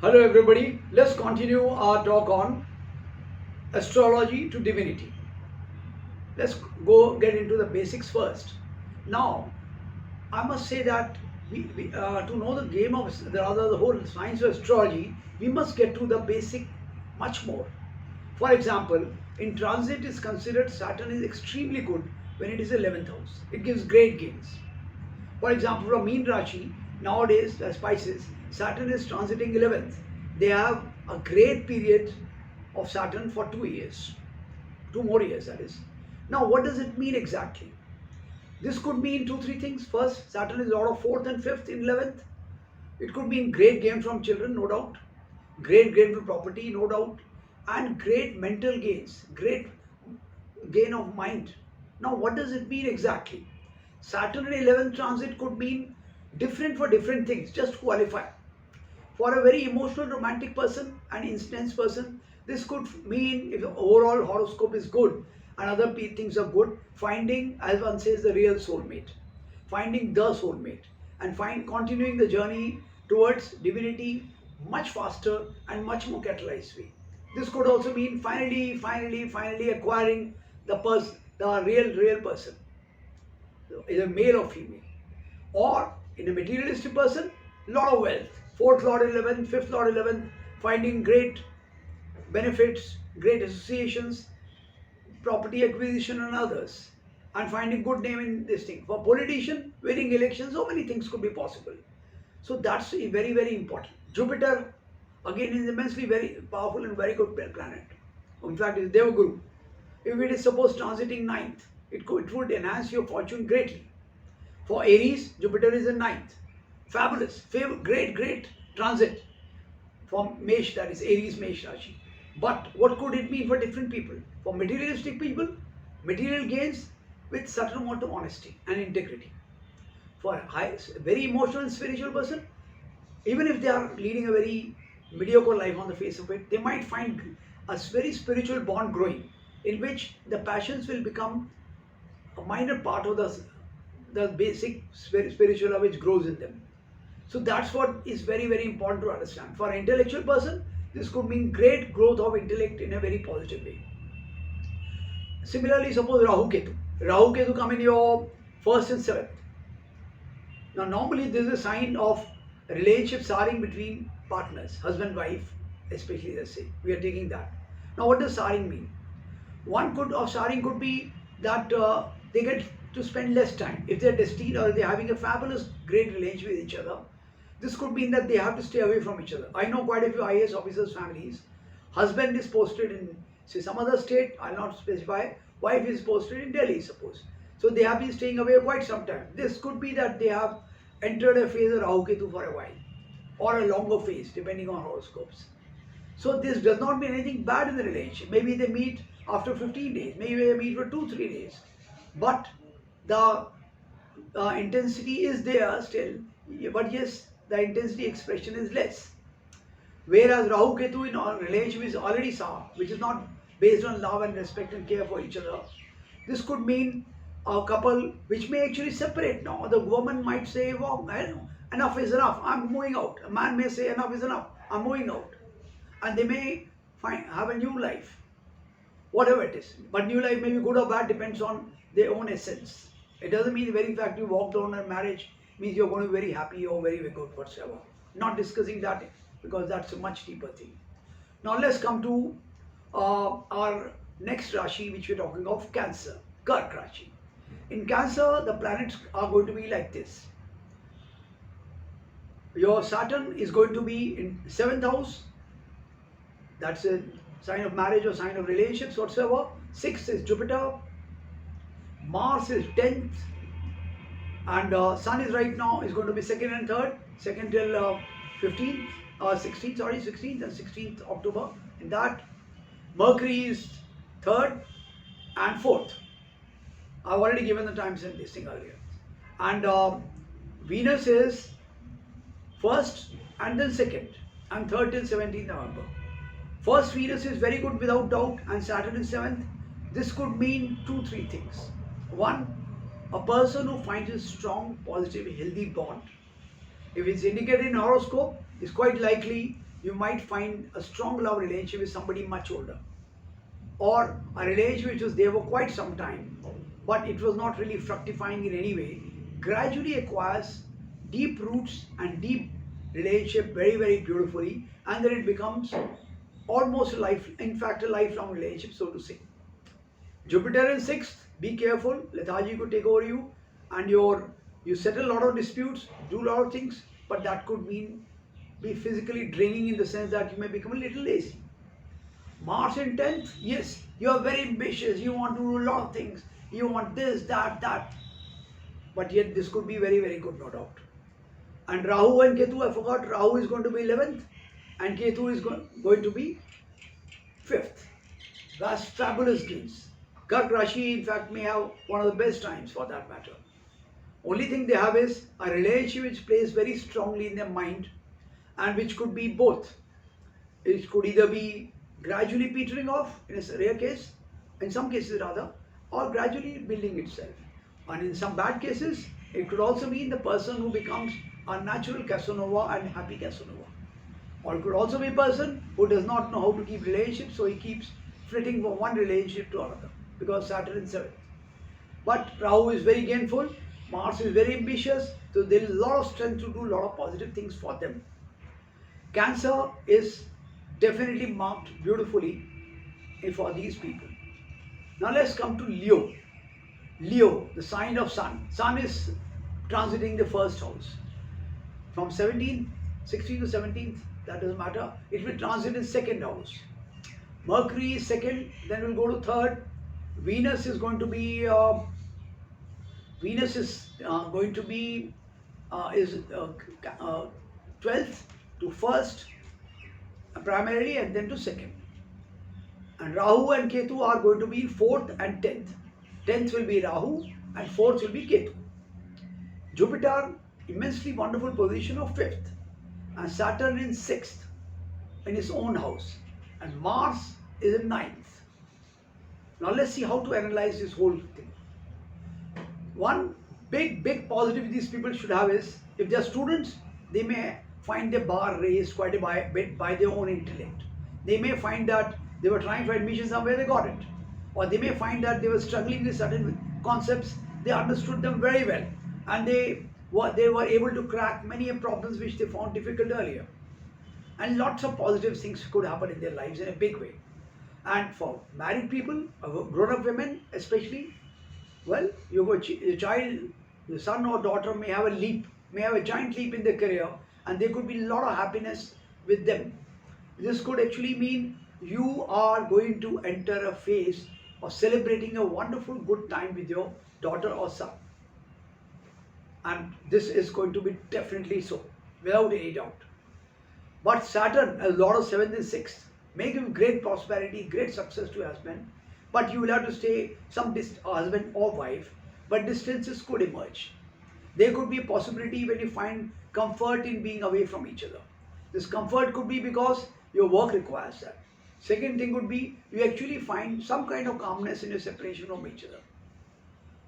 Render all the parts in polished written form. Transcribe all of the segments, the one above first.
Hello everybody, let's continue our talk on astrology to divinity. Let's go get into the basics first. Now, I must say that to know the game of the whole science of astrology, we must get to the basic much more. For example, in transit is considered Saturn is extremely good when it is 11th house. It gives great gains. For example, from mean Rashi, nowadays, the Pisces, Saturn is transiting 11th. They have a great period of Saturn for 2 years. 2 more years, that is. Now, what does it mean exactly? This could mean two, three things. First, Saturn is out of 4th and 5th in 11th. It could mean great gain from children, no doubt. Great gain from property, no doubt. And great mental gains, great gain of mind. Now, what does it mean exactly? Saturn in 11th transit could mean different for different things, just to qualify. For a very emotional, romantic person, an intense person, this could mean, if the overall horoscope is good and other things are good, finding, as one says, the real soulmate, finding the soulmate, and continuing the journey towards divinity much faster and much more catalyzed way. This could also mean finally acquiring the real person, either male or female. Or in a materialistic person, lot of wealth. Fourth Lord 11th, fifth Lord 11th, finding great benefits, great associations, property acquisition and others, and finding good name in this thing. For politician, winning elections, so many things could be possible. So that's very important. Jupiter, again, is immensely very powerful and very good planet. In fact, it's Devaguru. If it is supposed transiting ninth, it would enhance your fortune greatly. For Aries, Jupiter is in ninth. Fabulous, great transit. For Mesh, that is Aries Mesh Rashi. But what could it mean for different people? For materialistic people, material gains with certain amount of honesty and integrity. For very emotional and spiritual person, even if they are leading a very mediocre life on the face of it, they might find a very spiritual bond growing, in which the passions will become a minor part of the basic spiritual love which grows in them. So that's what is very important to understand. For an intellectual person, this could mean great growth of intellect in a very positive way. Similarly, suppose Rahu Ketu. Rahu Ketu come in your first and seventh. Now, normally this is a sign of relationship starting between partners, husband, wife, especially, let's say. We are taking that. Now, what does Saring mean? One could of Saring could be that they get to spend less time. If they're destined or they're having a fabulous, great relationship with each other, this could mean that they have to stay away from each other. I know quite a few IAS officers' families. Husband is posted in, say, some other state, I'll not specify. Wife is posted in Delhi, suppose. So they have been staying away quite some time. This could be that they have entered a phase of Rahu Ketu for a while, or a longer phase, depending on horoscopes. So this does not mean anything bad in the relationship. Maybe they meet after 15 days, maybe they meet for 2-3 days. But the intensity is there still, but yes, the intensity expression is less. Whereas Rahu Ketu in our relationship is already sour, which is not based on love and respect and care for each other. This could mean a couple which may actually separate now. The woman might say, well, I don't know, enough is enough, I'm moving out. A man may say, enough is enough, I'm moving out. And they may have a new life, whatever it is. But new life may be good or bad, depends on their own essence. It doesn't mean the very fact you walked on a marriage means you're going to be very happy or very good whatsoever. Not discussing that, because that's a much deeper thing. Now let's come to our next Rashi, which we're talking of, Cancer, Kark Rashi. In Cancer, the planets are going to be like this. Your Saturn is going to be in 7th house. That's a sign of marriage or sign of relationships whatsoever. 6th is Jupiter. Mars is 10th. And Sun is right now is going to be 2nd and 3rd. 2nd till 15th, 16th, sorry, 16th and 16th October. In that, Mercury is 3rd and 4th. I've already given the times in this thing earlier. And Venus is 1st and then 2nd and 3rd till 17th November. First, Venus is very good without doubt, and Saturn is 7th. This could mean 2-3 things. One, a person who finds a strong, positive, healthy bond. If it's indicated in horoscope, it's quite likely you might find a strong love relationship with somebody much older, or a relationship which was there for quite some time, but it was not really fructifying in any way, gradually acquires deep roots and deep relationship very, very beautifully, and then it becomes almost a life, in fact, a lifelong relationship, so to say. Jupiter in sixth, be careful, lethargy could take over you, and you settle a lot of disputes, do a lot of things, but that could mean be physically draining in the sense that you may become a little lazy. Mars in 10th, yes, you are very ambitious, you want to do a lot of things, you want this, that, but yet this could be very, very good, no doubt. And Rahu and Ketu, I forgot, Rahu is going to be 11th and Ketu is going to be 5th. That's fabulous deals. Kark Rashi, in fact, may have one of the best times for that matter. Only thing they have is a relationship which plays very strongly in their mind and which could be both. It could either be gradually petering off in a rare case, in some cases rather, or gradually building itself. And in some bad cases, it could also mean the person who becomes a natural Casanova and happy Casanova. Or it could also be a person who does not know how to keep relationships, so he keeps flitting from one relationship to another because Saturn is 7th. But Rahu is very gainful, Mars is very ambitious, so there is a lot of strength to do a lot of positive things for them. Cancer is definitely marked beautifully for these people. Now let's come to Leo. Leo, the sign of Sun. Sun is transiting the first house. From 17th, 16th to 17th, that doesn't matter. It will transit in second house. Mercury is second, then we'll go to third. Venus is going to be 12th to first primarily, and then to second. And Rahu and Ketu are going to be 4th and 10th. 10th will be Rahu and 4th will be Ketu. Jupiter, immensely wonderful position of 5th, and Saturn in 6th in his own house, and Mars is in 9th. Now let's see how to analyze this whole thing. One big positive these people should have is, if they are students, they may find their bar raised quite a bit by their own intellect. They may find that they were trying for admission somewhere, they got it. Or they may find that they were struggling with certain concepts, they understood them very well, and they were able to crack many problems which they found difficult earlier. And lots of positive things could happen in their lives in a big way. And for married people, grown-up women especially, well, your child, your son or daughter may have a giant leap in their career, and there could be a lot of happiness with them. This could actually mean you are going to enter a phase of celebrating a wonderful good time with your daughter or son. And this is going to be definitely so, without any doubt. But Saturn, a lot of 7th and 6th, may give great prosperity, great success to your husband, but you will have to stay some husband or wife, but distances could emerge. There could be a possibility when you find comfort in being away from each other. This comfort could be because your work requires that. Second thing would be you actually find some kind of calmness in your separation from each other.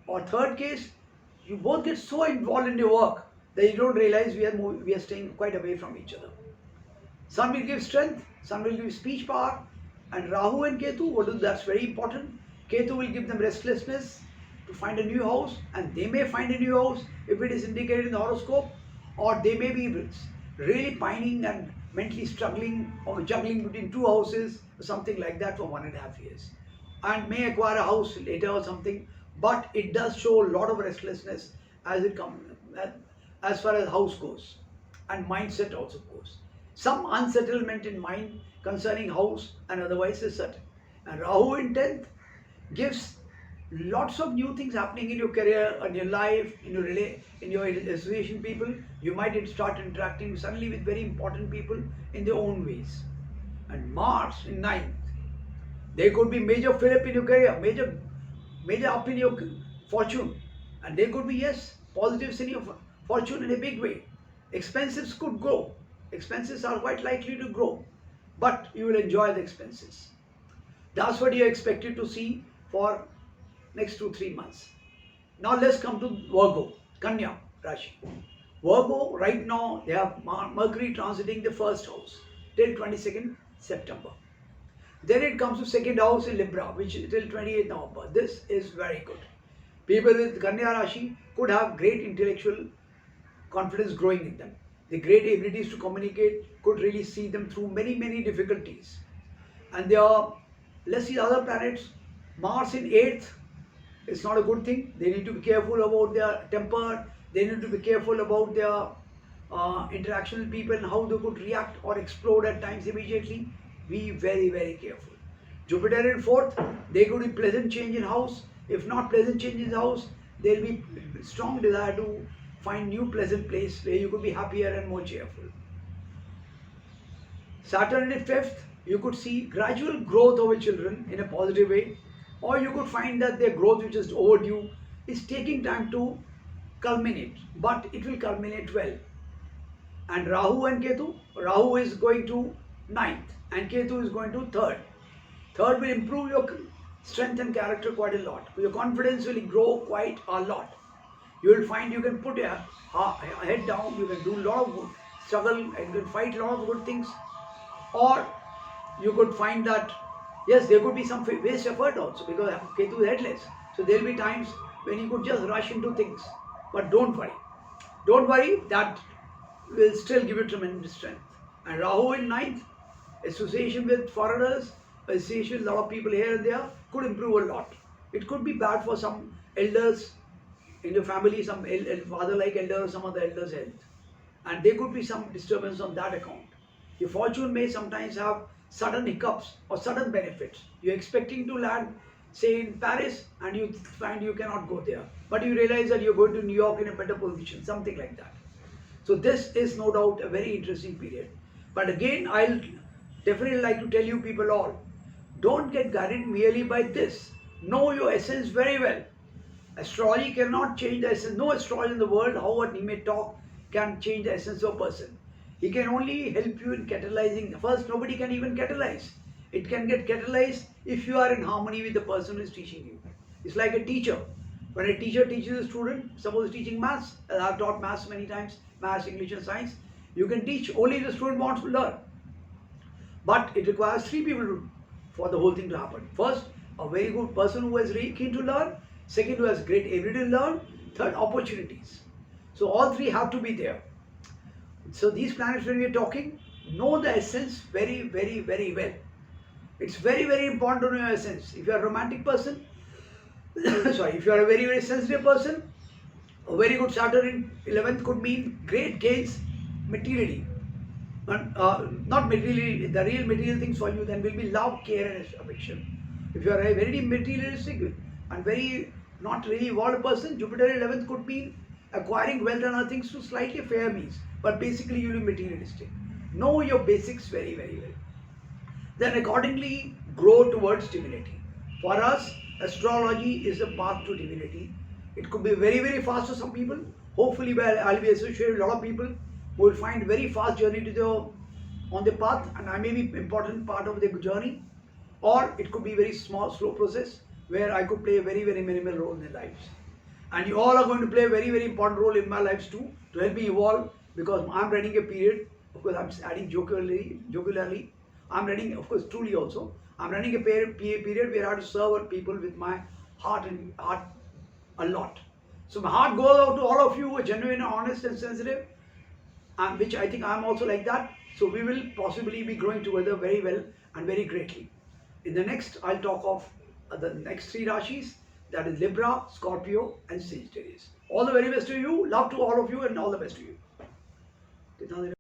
Or third case, you both get so involved in your work that you don't realize we are staying quite away from each other. Sun will give strength, Sun will give speech power, and Rahu and Ketu, that's very important. Ketu will give them restlessness to find a new house, and they may find a new house if it is indicated in the horoscope, or they may be really pining and mentally struggling or juggling between two houses or something like that for 1.5 years, and may acquire a house later or something. But it does show a lot of restlessness as far as house goes, and mindset also goes. Some unsettlement in mind concerning house and otherwise is certain. And Rahu in 10th gives lots of new things happening in your career, in your life, in your association people. You might start interacting suddenly with very important people in their own ways. And Mars in 9th, there could be major fill-up in your career, major up in your fortune, and there could be, yes, positives in your fortune in a big way. Expenses could grow. Expenses are quite likely to grow, but you will enjoy the expenses. That's what you are expected to see for next 2-3 months. Now let's come to Virgo, Kanya Rashi. Virgo, right now they have Mercury transiting the first house. till 22nd September. Then it comes to second house in Libra, which is till 28th November. This is very good. People with Kanya Rashi could have great intellectual confidence growing in them. The great abilities to communicate could really see them through many, many difficulties. And there are, let's see other planets. Mars in 8th is not a good thing. They need to be careful about their temper. They need to be careful about their interaction with people and how they could react or explode at times immediately. Be very, very careful. Jupiter in 4th, there could be pleasant change in house. If not pleasant change in house, there will be strong desire to find new pleasant place where you could be happier and more cheerful. Saturn in 5th, you could see gradual growth of children in a positive way, or you could find that their growth, which is overdue, is taking time to culminate, but it will culminate well. And Rahu and Ketu, Rahu is going to 9th and Ketu is going to 3rd. 3rd will improve your strength and character quite a lot. Your confidence will grow quite a lot. You will find you can put your head down, you can do a lot of good struggle and you can fight a lot of good things. Or you could find that, yes, there could be some waste effort also because Ketu is headless. So there will be times when you could just rush into things. But don't worry. Don't worry, that will still give you tremendous strength. And Rahu in 9th, association with foreigners, association with a lot of people here and there could improve a lot. It could be bad for some elders in your family, some father-like elder or some other elder's health. And there could be some disturbance on that account. Your fortune may sometimes have sudden hiccups or sudden benefits. You're expecting to land, say, in Paris and you find you cannot go there. But you realize that you're going to New York in a better position, something like that. So this is no doubt a very interesting period. But again, I'll definitely like to tell you people all, don't get guided merely by this. Know your essence very well. Astrology cannot change the essence. No astrologer in the world, however he may talk, can change the essence of a person. He can only help you in catalyzing. First, nobody can even catalyze. It can get catalyzed if you are in harmony with the person who is teaching you. It's like a teacher. When a teacher teaches a student, suppose teaching maths, as I've taught maths many times, maths, English and science, you can teach only if the student wants to learn. But it requires 3 people for the whole thing to happen. First, a very good person who is really keen to learn. Second, who has great ability to learn. Third, opportunities. So all 3 have to be there. So these planets, when we are talking, know the essence very, very, very well. It's very, very important to know your essence. If you are a romantic person, sorry, if you are a very, very sensitive person, a very good Saturn in 11th could mean great gains materially. But, not materially, the real material things for you then will be love, care and affection. If you are a very materialistic and very not really evolved person, Jupiter in 11th could mean acquiring wealth and other things to slightly fair means. But basically you will be materialistic. Know your basics very, very well. Then accordingly grow towards divinity. For us, astrology is the path to divinity. It could be very, very fast for some people. Hopefully I'll be associated with a lot of people who will find very fast journey to on the path, and I may be important part of the journey. Or it could be very small, slow process where I could play a very, very minimal role in their lives. And you all are going to play a very, very important role in my lives too, to help me evolve, because I'm running a period, of course I'm adding jocularly, I'm running, of course truly also, I'm running a period where I have to serve people with my heart a lot. So my heart goes out to all of you who are genuine, honest and sensitive, and which I think I'm also like that. So we will possibly be growing together very well and very greatly. In the next, I'll talk of the next 3 Rashis, that is Libra, Scorpio and Sagittarius. All the very best to you, love to all of you and all the best to you.